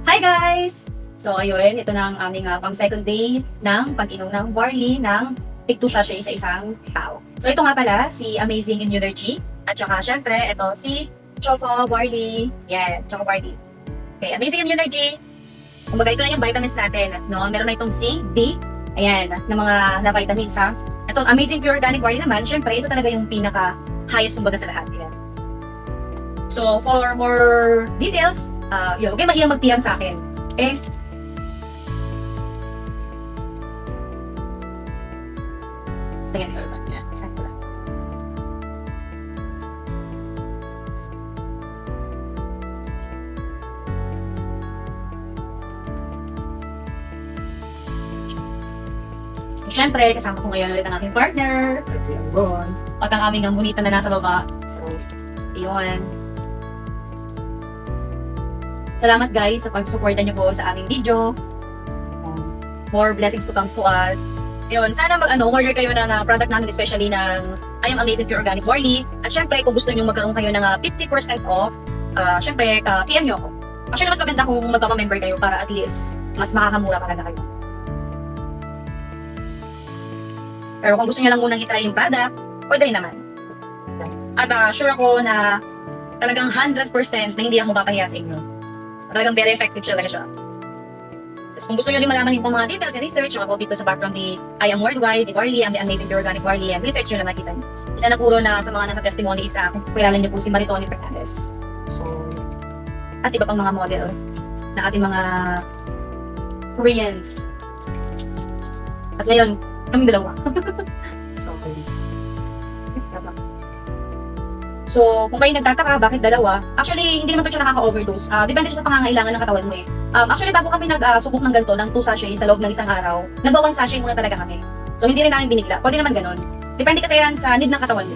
Hi guys! So ayun, ito na ang aming pang second day ng pag-inom ng barley ng tig 2 sachet sa isang tao. So ito nga pala, si Amazing Immunergy. At saka syempre, ito si Choco Barley. Yan, Choco Barley. Okay, Amazing Immunergy. Kumbaga ito na yung vitamins natin. No? Meron na itong C, D, ayan, na mga na vitamins ha. Ito, Amazing Pure Organic Barley naman, syempre, ito talaga yung pinaka-highest kumbaga sa lahat. Yan. So, for more details, yun, okay, mahirap mag-PM sa akin. Okay? Sige, sir. Yan, sakto lang. Siyempre, kasama ko ngayon ulit ang aking partner. Si Ambon. At ang aming ambunita na nasa baba. So, yun. Salamat guys sa pag-suporta niyo po sa aming video. More blessings to comes to us. Yun, sana order kayo ng product namin, especially ng I Am Amazing Pure Organic Barley. At syempre, kung gusto niyo magkaroon kayo ng 50% off, syempre, PM niyo ako. Actually, mas maganda kung magpapa-member kayo para at least mas makakamura talaga kayo. Pero kung gusto niyo lang munang i-try yung product, pwede rin naman. At sure ako na talagang 100% na hindi ako mapapahiya sa inyo. Talagang very effective talaga siya. Tapos kung gusto niyo din malaman yung mga details and research, ako dito sa background ni I Am Worldwide, the Barley, the Amazing Pure Organic Barley, and research nyo na nakita niyo. Isa na puro na sa mga nasa testimony isa, kung kilala niyo po si Maritoni Fernandez. So, at iba pang mga model na ating mga Koreans. At ngayon, kaming dalawa. So, kung kayo nagtataka, bakit dalawa? Actually, hindi naman ito siya nakaka-overdose. Depende siya sa pangangailangan ng katawan mo eh. Actually, bago kami nag-subok ng ganito, ng 2 sachet sa loob ng isang araw, nag-1 sachet muna talaga kami. So, hindi rin namin binigla. Pwede naman ganun. Depende kasi yan sa need ng katawan mo.